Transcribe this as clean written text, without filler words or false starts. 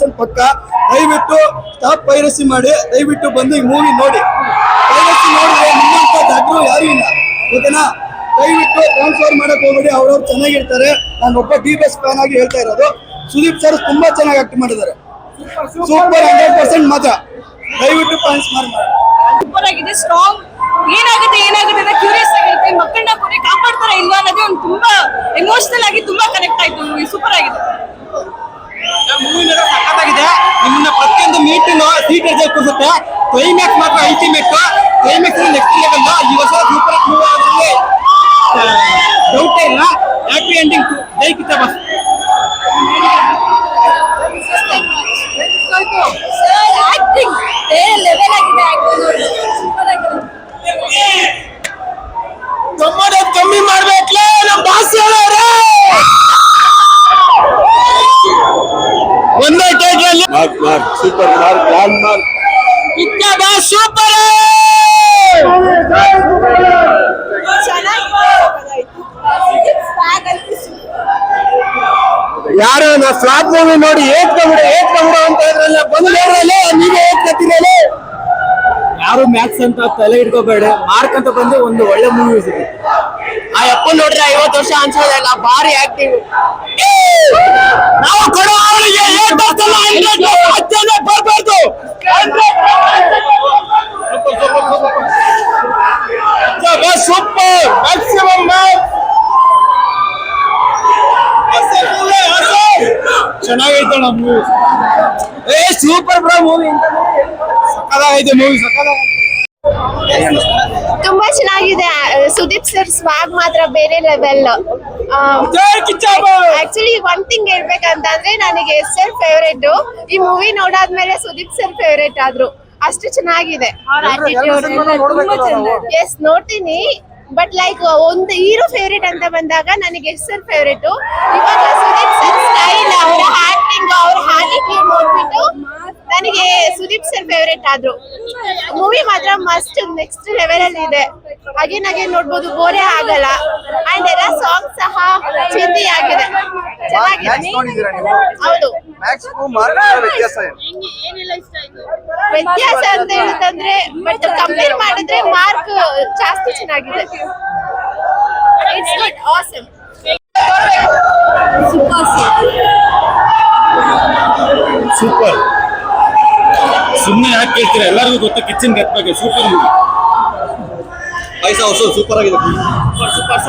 100% ಪಕ್ಕ. ದಯವಿಟ್ಟು stop piracy ಮಾಡಿ, ದಯವಿಟ್ಟು ಬಂದು ಈ ಮೂವಿ ನೋಡಿ. ಪೈರಸಿ ನೋಡಿದ್ರೆ ನಿಮ್ಮಂತ ಜಾಗರು ಯಾರು ಇಲ್ಲ, ಓಕೆನಾ? ದಯವಿಟ್ಟು ಟ್ರಾನ್ಸ್ಫರ್ ಮಾಡಕ್ ಹೋಗ್ಬೇಡಿ, ಅವ್ರವ್ರು ಚೆನ್ನಾಗಿರ್ತಾರೆ. ನಾನು ಒಬ್ಬ ಡಿ ಬೆಸ್ಟ್ ಫ್ಯಾನ್ ಆಗಿ ಹೇಳ್ತಾ ಇರೋದು. ಸುದೀಪ್ ಸರ್ ತುಂಬಾ ಚೆನ್ನಾಗಿ ಆಕ್ಟ್ ಮಾಡಿದ್ದಾರೆ, ಸೂಪರ್ 100% ಮಜಾ. ದಯವಿಟ್ಟು ಟ್ರಾನ್ಸ್ಫರ್ ಮಾಡಿ. ಸೂಪರ್ ಆಗಿದೆ, ಸ್ಟ್ರಾಂಗ್. ಏನಾಗುತ್ತೆ ಅಂತ ಕ್ಯೂರಿಯಸ್ ಆಗಿರುತ್ತೆ. ಮಕ್ಕಳನ್ನ ಕೊನೆ ಕಾಪಾಡ್ತಾರ ಇಲ್ವಾ ಅನ್ನೋದೇ ಒಂದು ತುಂಬಾ ಎಮೋಷನಲ್ ಆಗಿ ತುಂಬಾ ಕನೆಕ್ಟ್ ಆಯ್ತು. ಮೂವಿ ಸೂಪರ್ ಆಗಿದೆ. ಮೂವಿ ಸಖತ್ತಾಗಿದೆ. ನಿಮ್ಮನ್ನ ಪ್ರತಿಯೊಂದು ಮೀಟಿಂಗ್ ಥಿಯೇಟರ್ ಕೂರಿಸುತ್ತೆ. ಕ್ಲೈಮ್ಯಾಕ್ಸ್ ಮಾತ್ರ ಅಲ್ಟಿಮೇಟ್. Climax next level. ಈ ವರ್ಷ ಸೂಪರ್ ಮೂವಿ ಆದ್ರಲ್ಲಿ ಡೌಟೇ ಇಲ್ಲ. Happy ending. ಜೈ ಕಿಚ್ಚ ಬಾಸ್. ಆಕ್ಟಿಂಗ್ ಬೇರೆ ಲೆವೆಲ್ ಆಗಿದೆ. ಆಕ್ಟಿಂಗ್ ಸೂಪರ್ ಆಗಿದೆ. ಕಮ್ಮಿ ಮಾಡ್ಬೇಕಲ್ಲ ನಮ್ಮ ಬಾಸ್ ಹೇಳೋರೆ. ಒಂದೇ ಟೇಕಲ್ಲಿ super mark, landmark. Kichcha boss super. ಯಾರು ನಾ ಫ್ಲಾಪ್ ಮೂವಿ ನೋಡಿ ಏತ್ಕೊಂಡ್ಬಿಡು ಅಂತ ಹೇಳಿದ್ರಲ್ಲ, ಬಂದು ನೋಡ್ರಲ್ಲ ನೀವೇ ಏತ್ಕತ್ತಿರಲ್ಲ. ಯಾರು ಮ್ಯಾಥ್ಸ್ ಅಂತ ತಲೆ ಇಟ್ಕೋಬೇಡ, ಮಾರ್ಕ್ ಅಂತ ಬಂದು ಒಂದು ಒಳ್ಳೆ ಮೂವಿ ಸಿಗುತ್ತೆ. ಆ ಅಪ್ಪ ನೋಡ್ರೆ 50 ವರ್ಷ ಅನ್ಸೋದಲ್ಲ, ಭಾರಿ ಆಕ್ಟಿಂಗ್. ನಾವು ಕೊಡೋ ಅವಳಿಗೆ ಬರ್ಬಾರ್ದು. ಸೂಪರ್ ಮ್ಯಾಕ್ಸಿಮಮ್ ಚೆನ್ನಾಗೈತೆ ನಮ್ಮ ಮೂವಿ. Super bro movie. ಸಕ್ಕದಾಗೈತೆ ಮೂವಿ, ಸಕ್ಕದಾಗೈತೆ. ತುಂಬಾ ಚೆನ್ನಾಗಿದೆ. ಸುದೀಪ್ ಸರ್ ಸ್ವಾಗ್ ಮಾತ್ರ ಬೇರೆ ಲೆವೆಲ್. ಆಕ್ಚುಲಿ ಒನ್ ಥಿಂಗ್ ಹೇಳ್ಬೇಕಂತಂದ್ರೆ ನನಗೆ ಎಸ್ ಸರ್ ಫೇವರೇಟ್. ಈ ಮೂವಿ ನೋಡಾದ್ಮೇಲೆ ಸುದೀಪ್ ಸರ್ ಫೇವರೇಟ್ ಆದ್ರು. ಅಷ್ಟು ಚೆನ್ನಾಗಿದೆ. ಎಸ್ ನೋಡ್ತೀನಿ, ಬಟ್ ಲೈಕ್ ಒಂದು ಹೀರೋ ಫೇವರೇಟ್ ಅಂತ ಬಂದಾಗ ನನಗೆ ಎಸ್ ಸರ್ ಫೇವರೇಟ್. ಇವಾಗ ಸುದೀಪ್ ಸರ್ ಸ್ಟೈಲ್, ಅವರ ಆಕ್ಟಿಂಗ್, ಅವ್ರ ಆಟಿಟ್ಯೂಡ್ ನೋಡ್ಬಿಟ್ಟು ನನಗೆ ಸುದೀಪ್ ಸರ್ ಫೇವರೇಟ್ ಆದ್ರು. ಮೂವಿ ಮಾತ್ರ ಮಸ್ಟ್ ನೆಕ್ಸ್ಟ್ ಲೆವೆಲ್ ಅಲ್ಲಿ ಇದೆ. ಅಗೇನ್ ನೋಡ್ಬೋದು, ಬೋರೇ ಆಗಲ್ಲ. ಅಂಡ್ ಎಲ್ಲ ಸಾಂಗ್ ಸಹ ಚಿಂದಿ ಆಗಿದೆ, ಚೆನ್ನಾಗಿದೆ. ಹೌದು. ವ್ಯತ್ಯಾಸ ಅಂತ ಹೇಳುತ್ತಂದ್ರೆ, ಬಟ್ ಕಂಪೇರ್ ಮಾಡಿದ್ರೆ ಮಾರ್ಕ್ ಜಾಸ್ತಿ ಚೆನ್ನಾಗಿದೆ. It's good, awesome. ಸೂಪರ್. ಸುಮ್ಮನೆ ಯಾಕೆ ಕೇಳ್ತೀರಾ? ಎಲ್ಲರಿಗೂ ಗೊತ್ತು ಕಿಚ್ಚನ್ ಗೆಟ್ ಬಗ್ಗೆ. Super movie. ಪೈಸಾ ಹೊಸ ಸೂಪರ್ ಆಗಿದೆ. ಸೂಪರ್